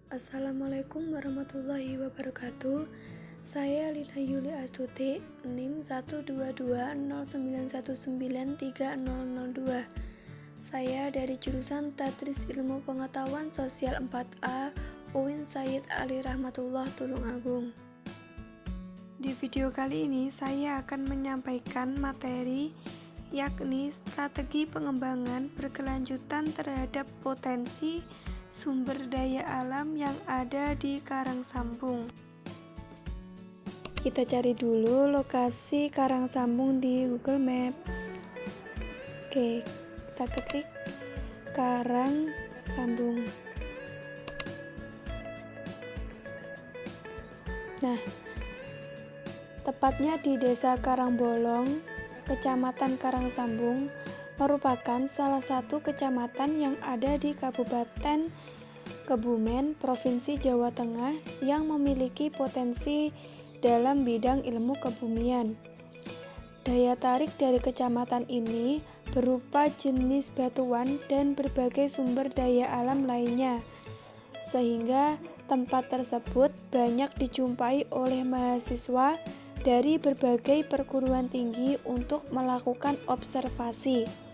Assalamualaikum warahmatullahi wabarakatuh. Saya Lina Yuli Astuti, NIM 12209193002. Saya dari jurusan Tadris Ilmu Pengetahuan Sosial 4A UIN Sayyid Ali Rahmatullah Tulungagung. Di video kali ini saya akan menyampaikan materi yakni strategi pengembangan berkelanjutan terhadap potensi sumber daya alam yang ada di Karang Sambung. Kita cari dulu lokasi Karang Sambung di Google Maps. Oke, kita ketik Karang Sambung. Nah, tepatnya di Desa Karangbolong, Kecamatan Karang Sambung, merupakan salah satu kecamatan yang ada di Kabupaten Kebumen, Provinsi Jawa Tengah yang memiliki potensi dalam bidang ilmu kebumian. Daya tarik dari kecamatan ini berupa jenis batuan dan berbagai sumber daya alam lainnya, sehingga tempat tersebut banyak dijumpai oleh mahasiswa dari berbagai perguruan tinggi untuk melakukan observasi.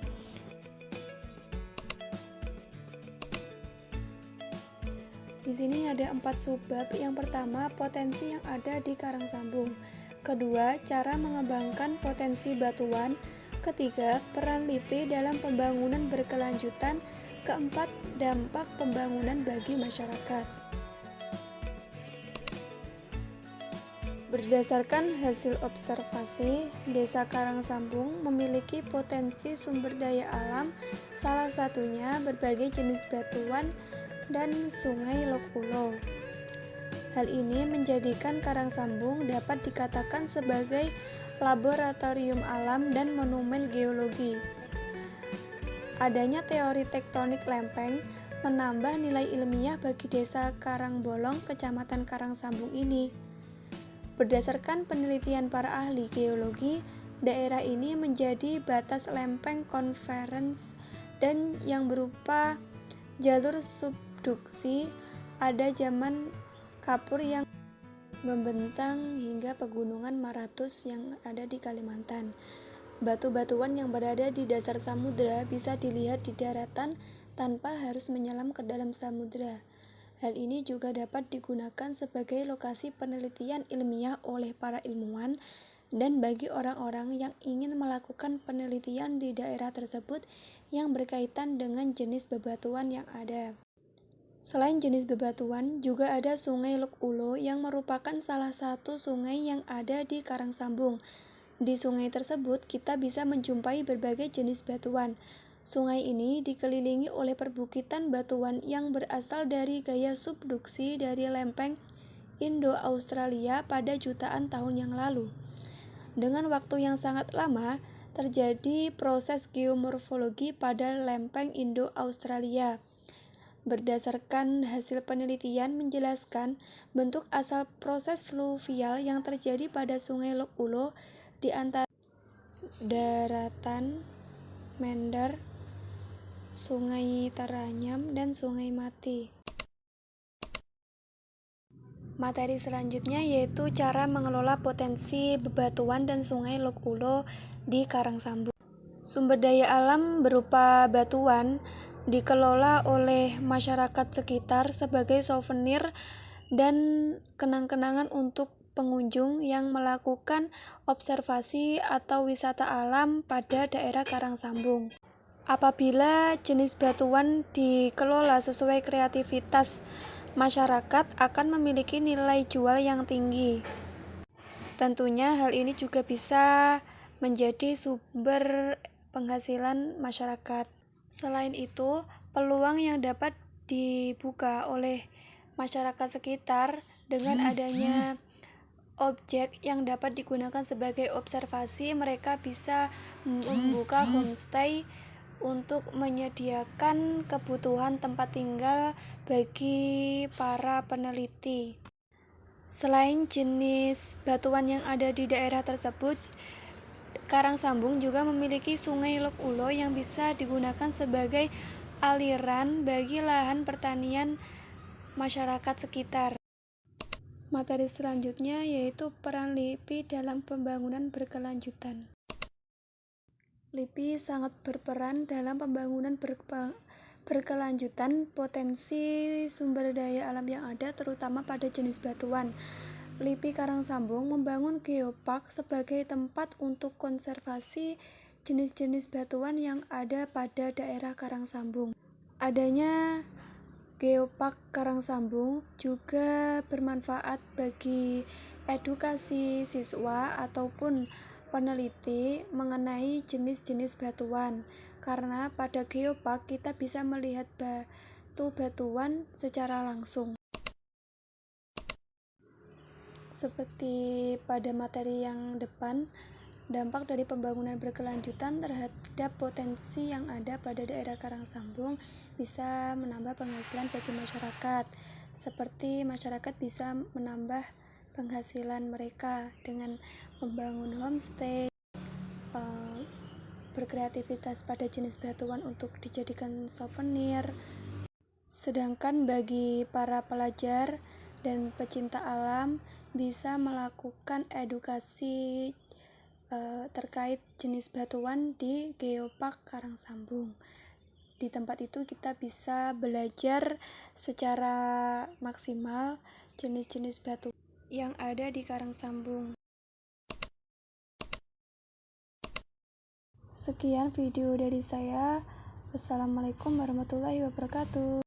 Di sini ada 4 subbab. Yang pertama, potensi yang ada di Karang Sambung. Kedua, cara mengembangkan potensi batuan. Ketiga, peran LIPI dalam pembangunan berkelanjutan. Keempat, dampak pembangunan bagi masyarakat. Berdasarkan hasil observasi, Desa Karang Sambung memiliki potensi sumber daya alam, salah satunya berbagai jenis batuan dan sungai Lok Ulo. Hal ini menjadikan Karang Sambung dapat dikatakan sebagai laboratorium alam dan monumen geologi. Adanya teori tektonik lempeng menambah nilai ilmiah bagi Desa Karangbolong, Kecamatan Karang Sambung ini. Berdasarkan penelitian para ahli geologi, daerah ini menjadi batas lempeng konvergens dan yang berupa jalur subduksi. Ada zaman kapur yang membentang hingga pegunungan Maratus yang ada di Kalimantan. Batu-batuan yang berada di dasar samudera bisa dilihat di daratan tanpa harus menyelam ke dalam samudera. Hal ini juga dapat digunakan sebagai lokasi penelitian ilmiah oleh para ilmuwan dan bagi orang-orang yang ingin melakukan penelitian di daerah tersebut yang berkaitan dengan jenis bebatuan yang ada. Selain jenis bebatuan, juga ada Sungai Lok Ulo yang merupakan salah satu sungai yang ada di Karang Sambung. Di sungai tersebut kita bisa menjumpai berbagai jenis batuan. Sungai ini dikelilingi oleh perbukitan batuan yang berasal dari gaya subduksi dari lempeng Indo-Australia pada jutaan tahun yang lalu. Dengan waktu yang sangat lama, terjadi proses geomorfologi pada lempeng Indo-Australia. Berdasarkan hasil penelitian menjelaskan bentuk asal proses fluvial yang terjadi pada Sungai Lok Ulo di antara daratan Mendar, Sungai Teranyam, dan Sungai Mati. Materi selanjutnya yaitu cara mengelola potensi bebatuan dan Sungai Lok Ulo di Karang Sambung. Sumber daya alam berupa batuan dikelola oleh masyarakat sekitar sebagai souvenir dan kenang-kenangan untuk pengunjung yang melakukan observasi atau wisata alam pada daerah Karang Sambung. Apabila jenis batuan dikelola sesuai kreativitas, masyarakat akan memiliki nilai jual yang tinggi. Tentunya hal ini juga bisa menjadi sumber penghasilan masyarakat. Selain itu, peluang yang dapat dibuka oleh masyarakat sekitar dengan adanya objek yang dapat digunakan sebagai observasi, mereka bisa membuka homestay untuk menyediakan kebutuhan tempat tinggal bagi para peneliti. Selain jenis batuan yang ada di daerah tersebut, Karang Sambung juga memiliki Sungai Lok Ulo yang bisa digunakan sebagai aliran bagi lahan pertanian masyarakat sekitar. Materi selanjutnya yaitu peran LIPI dalam pembangunan berkelanjutan. LIPI sangat berperan dalam pembangunan berkelanjutan potensi sumber daya alam yang ada, terutama pada jenis batuan. LIPI Karangsambung membangun geopark sebagai tempat untuk konservasi jenis-jenis batuan yang ada pada daerah Karangsambung. Adanya geopark Karangsambung juga bermanfaat bagi edukasi siswa ataupun peneliti mengenai jenis-jenis batuan, karena pada geopark kita bisa melihat batu-batuan secara langsung. Seperti pada materi yang depan, dampak dari pembangunan berkelanjutan terhadap potensi yang ada pada daerah Karangsambung bisa menambah penghasilan bagi masyarakat. Seperti masyarakat bisa menambah penghasilan mereka dengan membangun homestay, berkreativitas pada jenis batuan untuk dijadikan souvenir. Sedangkan bagi para pelajar dan pecinta alam bisa melakukan edukasi terkait jenis batuan di Geopark Karangsambung. Di tempat itu kita bisa belajar secara maksimal jenis-jenis batu yang ada di Karangsambung. Sekian video dari saya. Wassalamualaikum warahmatullahi wabarakatuh.